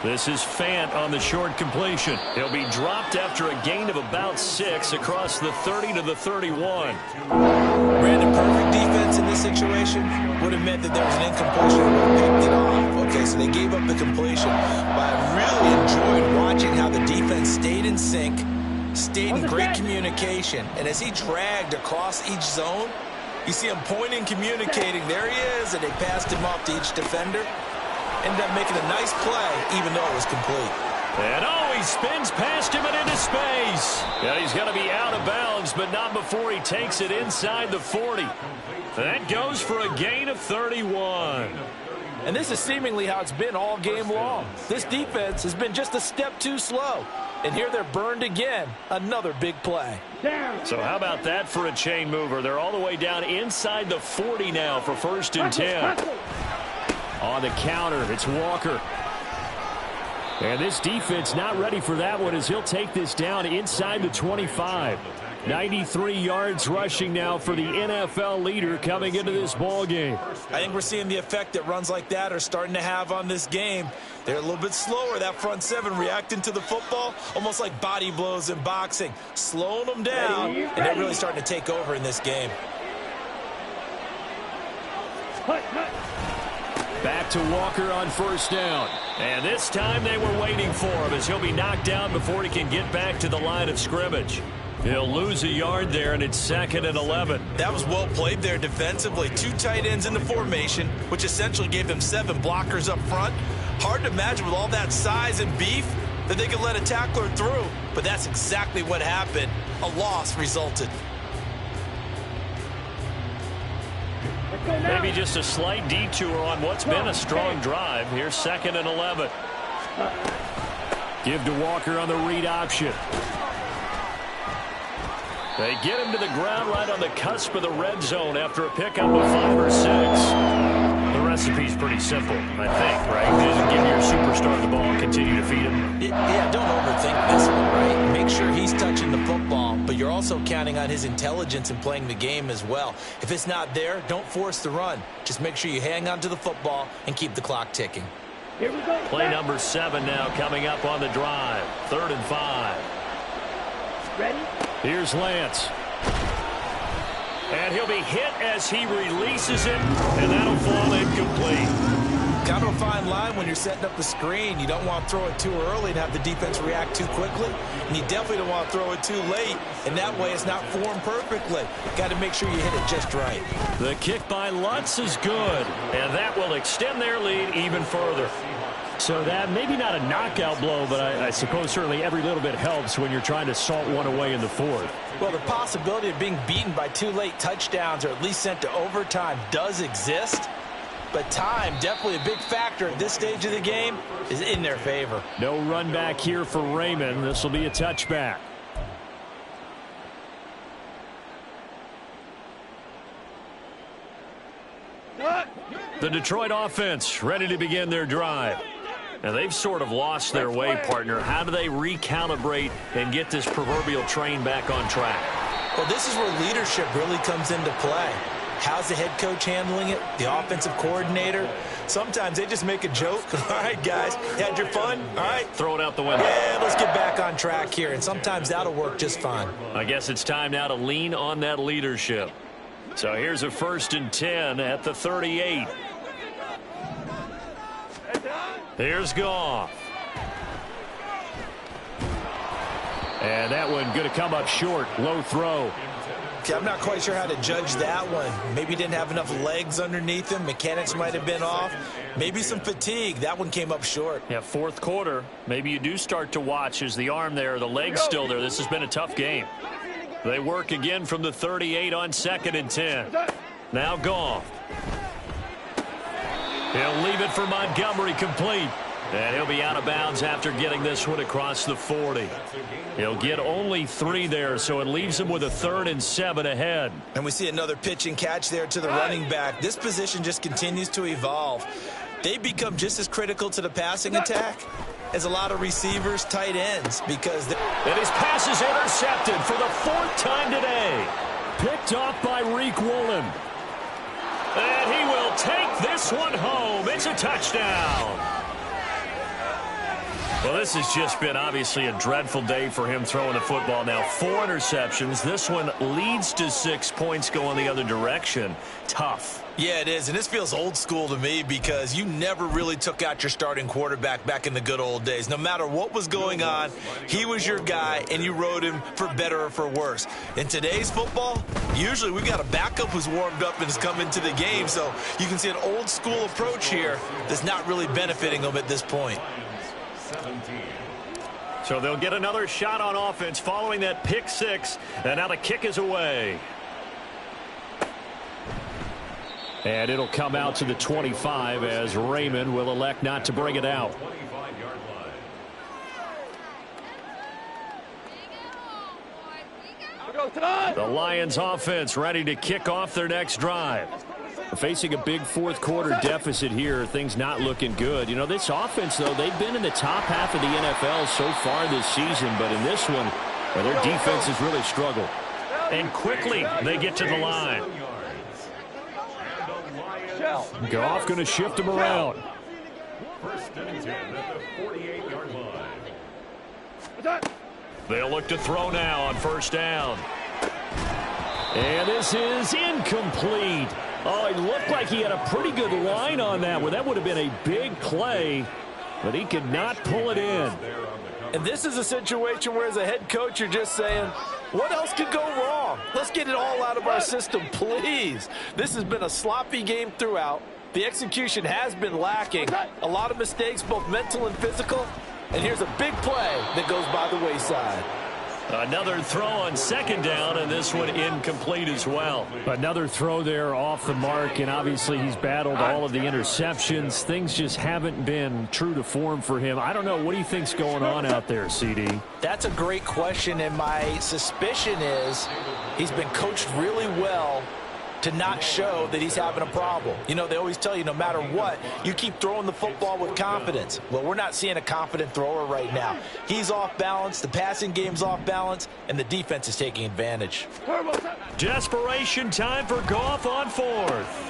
This is Fant on the short completion. He'll be dropped after a gain of about 6 across the 30 to the 31. Brandon, perfect defense in this situation would have meant that there was an incompletion and would have picked it off. Okay, so they gave up the completion. But I really enjoyed watching how the defense stayed in sync, stayed in great communication. And as he dragged across each zone, you see him pointing, communicating. There he is, and they passed him off to each defender. Ended up making a nice play, even though it was complete. And he spins past him and into space. Yeah, he's going to be out of bounds, but not before he takes it inside the 40. That goes for a gain of 31. And this is seemingly how it's been all game long. This defense has been just a step too slow. And here they're burned again. Another big play. So how about that for a chain mover? They're all the way down inside the 40 now for 1st and 10. On the counter, it's Walker. And this defense not ready for that one as he'll take this down inside the 25. 93 yards rushing now for the NFL leader coming into this ball game. I think we're seeing the effect that runs like that are starting to have on this game. They're a little bit slower, that front 7 reacting to the football, almost like body blows in boxing, slowing them down, and they're really starting to take over in this game. Back to Walker on first down. And this time they were waiting for him as he'll be knocked down before he can get back to the line of scrimmage. He'll lose a yard there, and it's 2nd and 11. That was well played there defensively. 2 tight ends in the formation, which essentially gave them 7 blockers up front. Hard to imagine with all that size and beef that they could let a tackler through. But that's exactly what happened. A loss resulted. Maybe just a slight detour on what's been a strong drive. Here's 2nd and 11. Give to Walker on the read option. They get him to the ground right on the cusp of the red zone after a pickup of 5 or 6. The recipe's pretty simple, I think, right? Just give your superstar the ball and continue to feed him. Yeah, don't overthink this one, right? Make sure he's touching the football, but but you're also counting on his intelligence in playing the game as well. If it's not there, don't force the run. Just make sure you hang on to the football and keep the clock ticking. Here we go. Play number 7 now coming up on the drive. 3rd and 5. Ready? Here's Lance. And he'll be hit as he releases it, and that'll fall incomplete. Kind of a fine line when you're setting up the screen. You don't want to throw it too early and have the defense react too quickly. And you definitely don't want to throw it too late. And that way it's not formed perfectly. Got to make sure you hit it just right. The kick by Lutz is good. And that will extend their lead even further. So that maybe not a knockout blow, but I suppose certainly every little bit helps when you're trying to salt one away in the 4th. Well, the possibility of being beaten by 2 late touchdowns or at least sent to overtime does exist. But time, definitely a big factor at this stage of the game, is in their favor. No run back here for Raymond. This will be a touchback. The Detroit offense ready to begin their drive. Now, they've sort of lost their way, partner. How do they recalibrate and get this proverbial train back on track? Well, this is where leadership really comes into play. How's the head coach handling it? The offensive coordinator? Sometimes they just make a joke. All right, guys, you had your fun? All right. Throw it out the window. Yeah, let's get back on track here, and sometimes that'll work just fine. I guess it's time now to lean on that leadership. So here's a 1st and 10 at the 38. Here's Goff. And that one going to come up short. Low throw. Okay, I'm not quite sure how to judge that one. Maybe didn't have enough legs underneath him. Mechanics might have been off. Maybe some fatigue. That one came up short. Yeah, 4th quarter. Maybe you do start to watch as the arm there, the leg's still there. This has been a tough game. They work again from the 38 on 2nd and 10. Now Goff. He'll leave it for Montgomery complete. And he'll be out of bounds after getting this one across the 40. He'll get only 3 there, so it leaves him with a 3rd and 7 ahead. And we see another pitch and catch there to the running back. This position just continues to evolve. They become just as critical to the passing attack as a lot of receivers, tight ends, because and his pass is intercepted for the 4th time today. Picked off by Reek Woolen. And he will take this one home. It's a touchdown. Well, this has just been obviously a dreadful day for him throwing the football. Now 4 interceptions. This one leads to 6 points going the other direction. Tough. Yeah, it is, and this feels old school to me because you never really took out your starting quarterback back in the good old days. No matter what was going on, he was your guy, and you rode him for better or for worse. In today's football, usually we've got a backup who's warmed up and has come into the game, so you can see an old school approach here that's not really benefiting them at this point. So they'll get another shot on offense following that pick 6, and now the kick is away. And it'll come out to the 25 as Raymond will elect not to bring it out. The Lions offense ready to kick off their next drive. Facing a big 4th quarter deficit here, things not looking good. You know, this offense, though, they've been in the top half of the NFL so far this season, but in this one, well, their defense has really struggled. And quickly, they get to the line. Goff going to shift him around. 1st and 10 at the 48-yard line. They'll look to throw now on 1st down. And this is incomplete. Oh, it looked like he had a pretty good line on that one. That would have been a big play, but he could not pull it in. And this is a situation where as a head coach you're just saying, what else could go wrong? Let's get it all out of our system, please. This has been a sloppy game throughout. The execution has been lacking. A lot of mistakes, both mental and physical. And here's a big play that goes by the wayside. Another throw on 2nd down, and this one incomplete as well. Another throw there off the mark, and obviously he's battled all of the interceptions. Things just haven't been true to form for him. I don't know. What do you think's going on out there, CD? That's a great question, and my suspicion is he's been coached really well to not show that he's having a problem. You know, they always tell you no matter what, you keep throwing the football with confidence. Well, we're not seeing a confident thrower right now. He's off balance, the passing game's off balance, and the defense is taking advantage. Desperation time for Goff on fourth.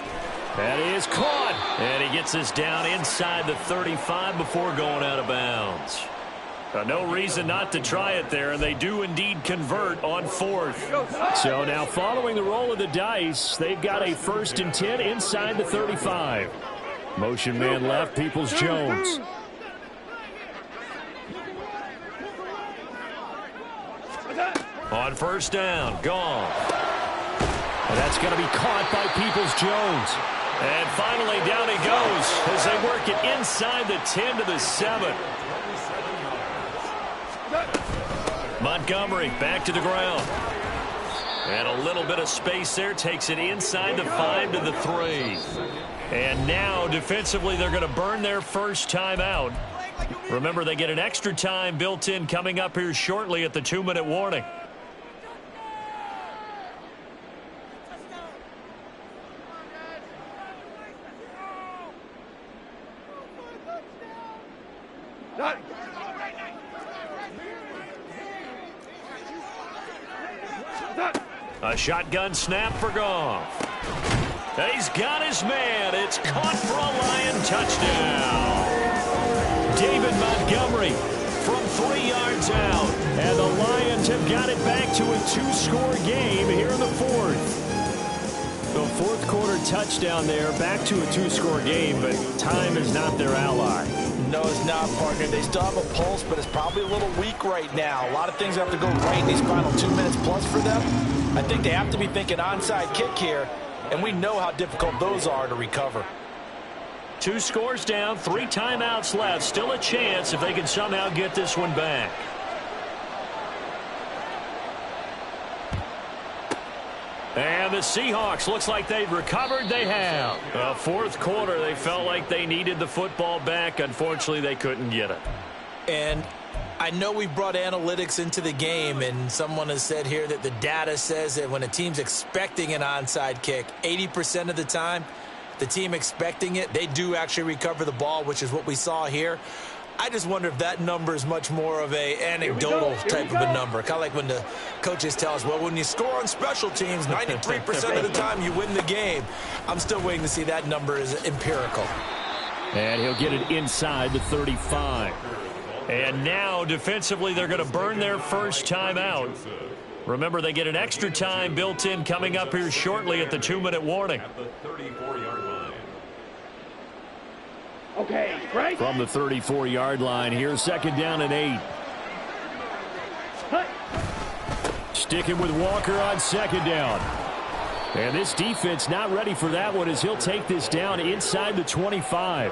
That is caught, and he gets this down inside the 35 before going out of bounds. No reason not to try it there, and they do indeed convert on fourth. So now following the roll of the dice, they've got a 1st and 10 inside the 35. Motion man left, Peoples-Jones. On 1st down, gone. And that's going to be caught by Peoples-Jones. And finally down he goes as they work it inside the 10 to the 7. Montgomery back to the ground. And a little bit of space there, takes it inside the 5 to the 3. And now defensively they're going to burn their first timeout. Remember, they get an extra time built in coming up here shortly at the 2-minute warning. A shotgun snap for Goff. He's got his man. It's caught for a Lion touchdown. David Montgomery from 3 yards out. And the Lions have got it back to a 2-score game here in the 4th. The 4th quarter touchdown there, back to a 2-score game, but time is not their ally. No, it's not, partner. They still have a pulse, but it's probably a little weak right now. A lot of things have to go right in these final 2 minutes plus for them. I think they have to be thinking onside kick here, and we know how difficult those are to recover. 2 scores down, 3 timeouts left. Still a chance if they can somehow get this one back. And the Seahawks, looks like they've recovered. They have. 4th quarter, they felt like they needed the football back. Unfortunately, they couldn't get it. And I know we brought analytics into the game, and someone has said here that the data says that when a team's expecting an onside kick, 80% of the time, the team expecting it, they do actually recover the ball, which is what we saw here. I just wonder if that number is much more of a anecdotal type of a number. Kind of like when the coaches tell us, well, when you score on special teams, 93% of the time you win the game. I'm still waiting to see that number is empirical. And he'll get it inside the 35. And now defensively they're going to burn their first timeout. Remember, they get an extra time built in coming up here shortly at the 2-minute warning. At the 34-yard line. Okay, right? From the 34-yard line, here's 2nd down and 8. Sticking with Walker on 2nd down. And this defense not ready for that one as he'll take this down inside the 25.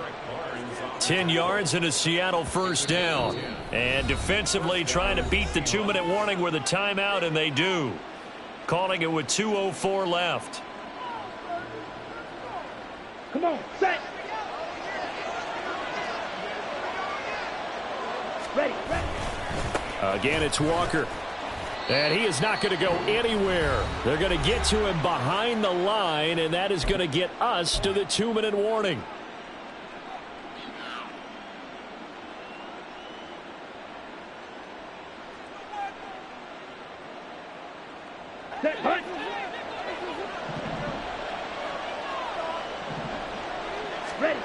10 yards and a Seattle 1st down. And defensively trying to beat the 2-minute warning with a timeout, and they do. Calling it with 2:04 left. Come on, set. Ready. Again, it's Walker. And he is not going to go anywhere. They're going to get to him behind the line, and that is going to get us to the 2-minute warning. Set, hunt. Ready.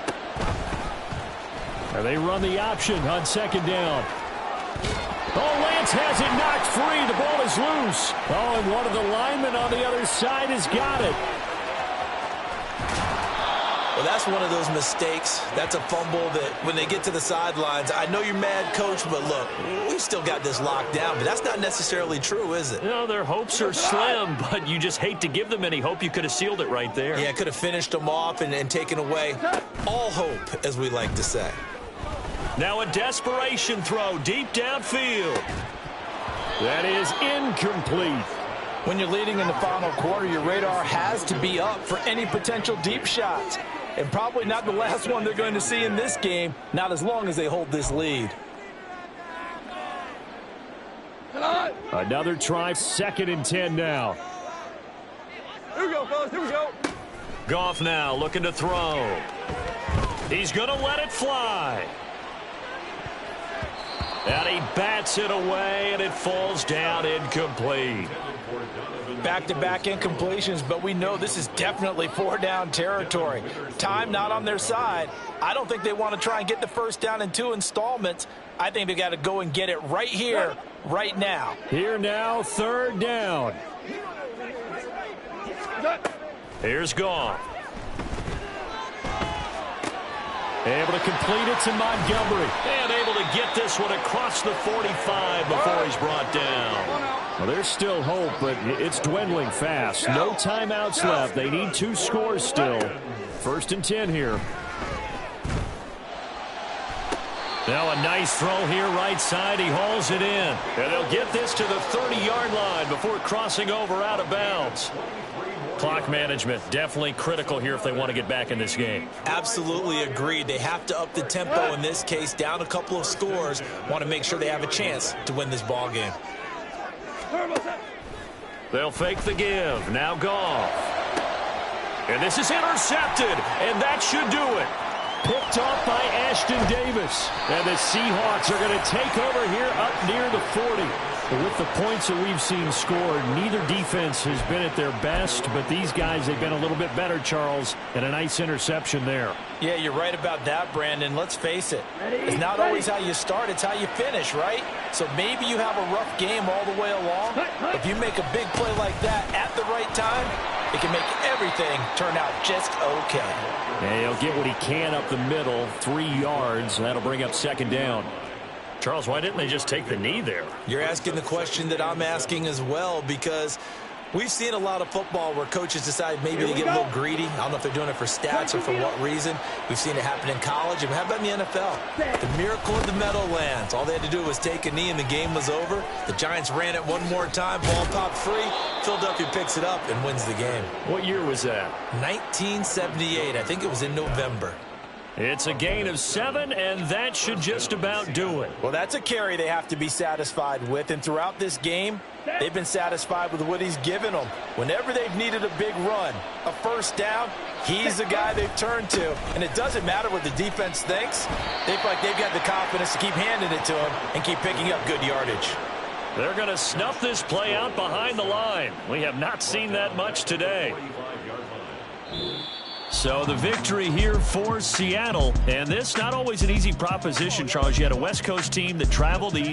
And they run the option on 2nd down. Oh, Lance has it knocked free. The ball is loose. Oh, and one of the linemen on the other side has got it. Well, that's one of those mistakes. That's a fumble that when they get to the sidelines, I know you're mad, Coach, but look, we still got this locked down. But that's not necessarily true, is it? No, their hopes are slim, but you just hate to give them any hope. You could have sealed it right there. Yeah, could have finished them off and taken away all hope, as we like to say. Now a desperation throw deep downfield. That is incomplete. When you're leading in the final quarter, your radar has to be up for any potential deep shots. And probably not the last one they're going to see in this game, not as long as they hold this lead. Another try, 2nd and 10 now. Here we go, fellas. Here we go. Goff now looking to throw. He's going to let it fly. And he bats it away, and it falls down incomplete. Back-to-back incompletions, but we know this is definitely 4-down territory. Time not on their side. I don't think they want to try and get the first down in 2 installments. I think they got to go and get it right here, right now. Here now, 3rd down. Here's Goff. Able to complete it to Montgomery. And able to get this one across the 45 before he's brought down. Well, there's still hope, but it's dwindling fast. No timeouts left. They need 2 scores still. 1st and 10 here. Now a nice throw here right side. He hauls it in. And they'll get this to the 30-yard line before crossing over out of bounds. Clock management definitely critical here if they want to get back in this game. Absolutely agreed. They have to up the tempo in this case, down a couple of scores. Want to make sure they have a chance to win this ball game. They'll fake the give. Now Goff. And this is intercepted, and that should do it. Picked off by Ashton Davis. And the Seahawks are going to take over here up near the 40. But with the points that we've seen scored, neither defense has been at their best, but these guys, they've been a little bit better, Charles, and a nice interception there. Yeah, you're right about that, Brandon. Let's face it. It's not always how you start, it's how you finish, right? So maybe you have a rough game all the way along. If you make a big play like that at the right time, it can make everything turn out just okay. And he'll get what he can up the middle, 3 yards. That'll bring up 2nd down. Charles, why didn't they just take the knee there? You're asking the question that I'm asking as well, because we've seen a lot of football where coaches decide maybe to get a little greedy. I don't know if they're doing it for stats or for what reason. We've seen it happen in college. And how about in the NFL? The miracle of the Meadowlands. All they had to do was take a knee and the game was over. The Giants ran it one more time. Ball popped free. Philadelphia picks it up and wins the game. What year was that? 1978. I think it was in November. It's a gain of 7, and that should just about do it. Well, that's a carry they have to be satisfied with, and throughout this game, they've been satisfied with what he's given them. Whenever they've needed a big run, a first down, he's the guy they've turned to. And it doesn't matter what the defense thinks. They feel like they've got the confidence to keep handing it to him and keep picking up good yardage. They're going to snuff this play out behind the line. We have not seen that much today. So the victory here for Seattle. And this not always an easy proposition, Charles. You had a West Coast team that traveled east.